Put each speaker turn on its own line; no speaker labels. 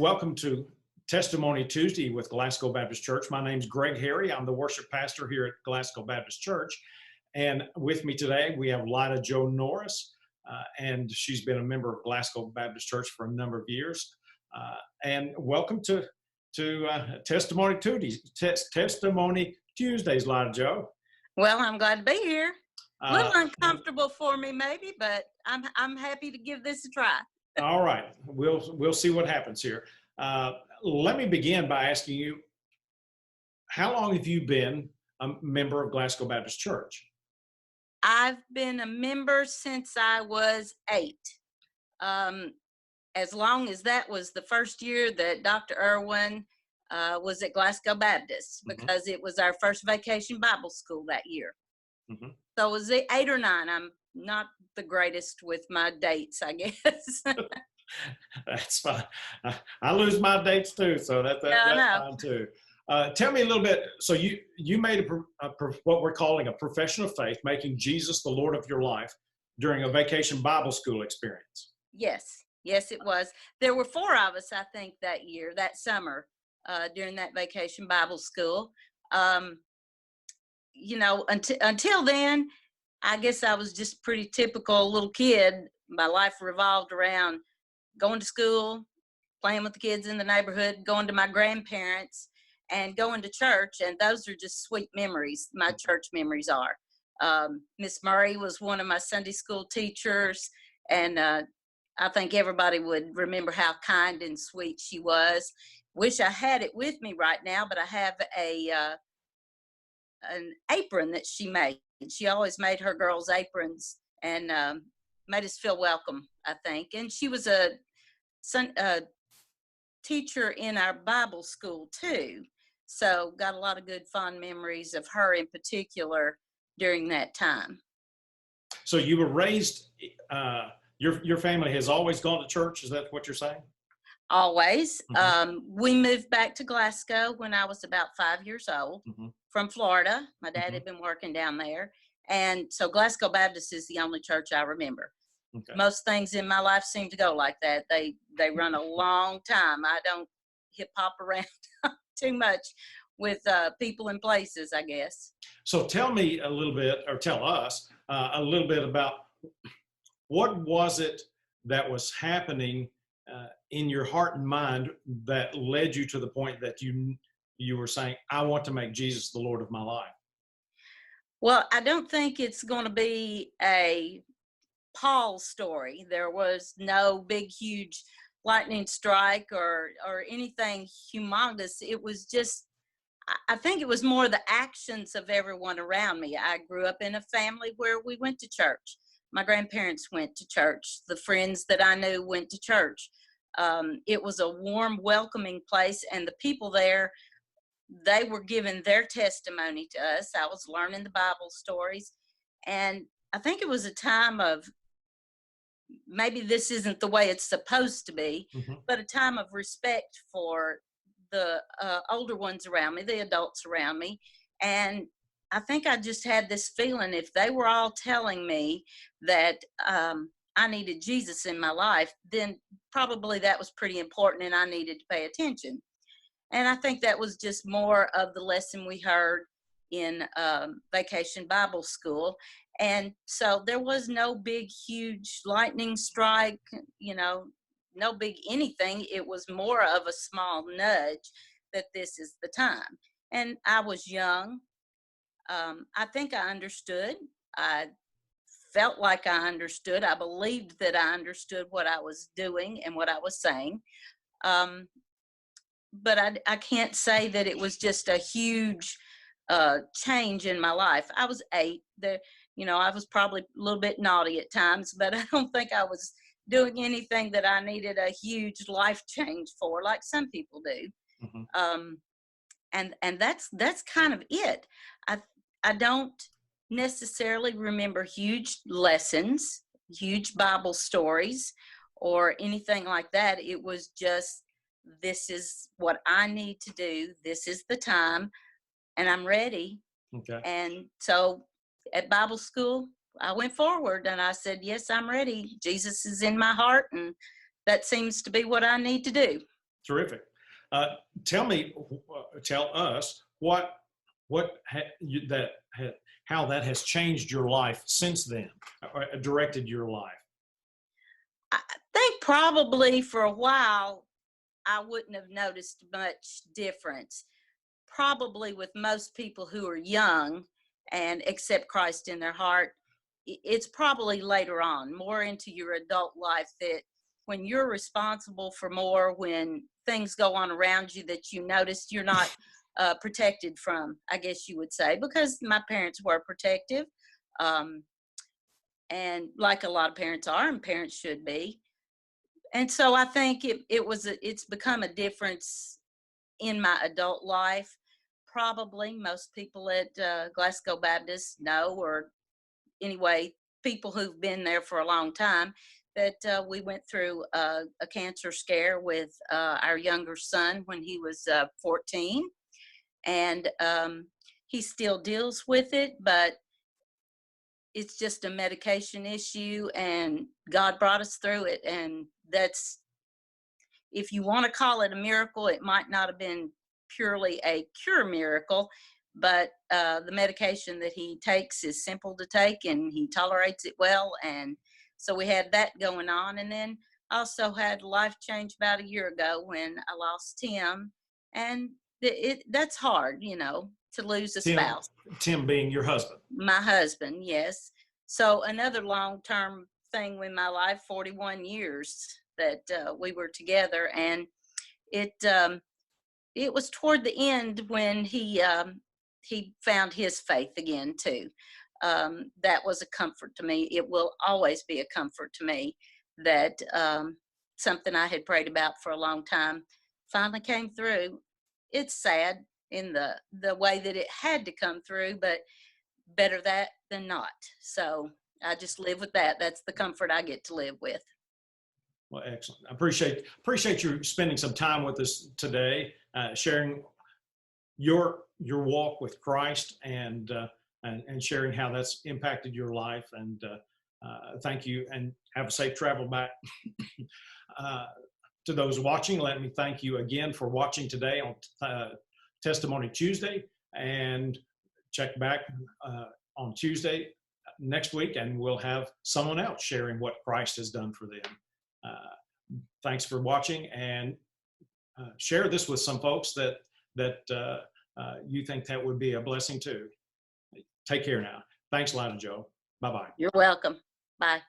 welcome to Testimony Tuesday with Glasgow Baptist Church. My name's Greg Harry. I'm the worship pastor here at Glasgow Baptist Church. And with me today, we have Lida Norris, and she's been a member of Glasgow Baptist Church for a number of years. And welcome to Testimony Tuesdays, Lida Jo.
Well, I'm glad to be here. A little uncomfortable for me, maybe, but I'm happy to give this a try.
All right, we'll see what happens here. Let me begin by asking you, how long have you been a member of Glasgow Baptist Church?
I've been a member since I was 8. As long as that was the first year that Dr. Irwin was at Glasgow Baptist, because it was our first vacation Bible school that year. So it was 8 or 9. I'm not the greatest with my dates, I guess.
That's fine. I lose my dates too, so that's fine too. Tell me a little bit. So you made what we're calling a profession of faith, making Jesus the Lord of your life during a vacation Bible school experience.
Yes, it was. There were 4 of us, I think, that year, that summer, during that vacation Bible school. Until then, I guess I was just pretty typical little kid. My life revolved around going to school, playing with the kids in the neighborhood, going to my grandparents, and going to church. And those are just sweet memories. My church memories are. Miss Murray was one of my Sunday school teachers, and I think everybody would remember how kind and sweet she was. Wish I had it with me right now, but I have an apron that she made. She always made her girls aprons and made us feel welcome, I think. And she was a teacher in our Bible school too. So got a lot of good fond memories of her in particular during that time.
So you were raised, your family has always gone to church. Is that what you're saying?
Always. We moved back to Glasgow when I was about 5 years old from Florida. My dad had been working down there. And so Glasgow Baptist is the only church I remember. Okay. Most things in my life seem to go like that. They run a long time. I don't hip hop around too much with people and places, I guess.
So tell me a little bit, or tell us a little bit about what was it that was happening in your heart and mind that led you to the point that you were saying, I want to make Jesus the Lord of my life?
Well, I don't think it's going to be a Paul story. There was no big, huge lightning strike or anything humongous. It was just, I think it was more the actions of everyone around me. I grew up in a family where we went to church. My grandparents went to church. The friends that I knew went to church. It was a warm, welcoming place, and the people there, they were giving their testimony to us. I was learning the Bible stories, and I think it was a time of, maybe this isn't the way it's supposed to be, but a time of respect for the older ones around me, the adults around me. And I think I just had this feeling, if they were all telling me that I needed Jesus in my life, then probably that was pretty important and I needed to pay attention. And I think that was just more of the lesson we heard in Vacation Bible School. And so there was no big, huge lightning strike, no big anything. It was more of a small nudge that this is the time. And I was young. I think I understood. I felt like I understood. I believed that I understood what I was doing and what I was saying. But I can't say that it was just a huge change in my life. I was 8. I was probably a little bit naughty at times, but I don't think I was doing anything that I needed a huge life change for, like some people do. And that's kind of it. I don't necessarily remember huge lessons, huge Bible stories, or anything like that. It was just, this is what I need to do. This is the time, and I'm ready. Okay. And so at Bible school, I went forward and I said, yes, I'm ready. Jesus is in my heart, and that seems to be what I need to do.
Terrific. Tell us how that has changed your life since then, directed your life.
I think probably for a while, I wouldn't have noticed much difference. Probably with most people who are young and accept Christ in their heart, it's probably later on, more into your adult life, that when you're responsible for more, when things go on around you that you notice you're not protected from, I guess you would say, because my parents were protective. Um, and like a lot of parents are, and parents should be. And so I think it's become a difference in my adult life. Probably most people at Glasgow Baptist know, or anyway, people who've been there for a long time, that we went through a cancer scare with our younger son when he was 14. And he still deals with it, but it's just a medication issue, and God brought us through it. And that's, if you want to call it a miracle, it might not have been purely a cure miracle, but the medication that he takes is simple to take, and he tolerates it well. And so we had that going on. And then also had life change about a year ago when I lost Tim. And that's hard, to lose a spouse.
Tim being your husband.
My husband, yes. So another long-term thing with my life, 41 years that we were together. And it was toward the end when he found his faith again too. That was a comfort to me. It will always be a comfort to me that something I had prayed about for a long time finally came through. It's sad in the way that it had to come through, but better that than not. So I just live with that. That's the comfort I get to live with.
Well, excellent. I appreciate you spending some time with us today, sharing your walk with Christ and sharing how that's impacted your life. And thank you, and have a safe travel back. To those watching, let me thank you again for watching today on Testimony Tuesday, and check back on Tuesday next week, and we'll have someone else sharing what Christ has done for them. Thanks for watching, and share this with some folks that you think that would be a blessing to. Take care now. Thanks, Lida, Joe. Bye-bye.
You're welcome. Bye.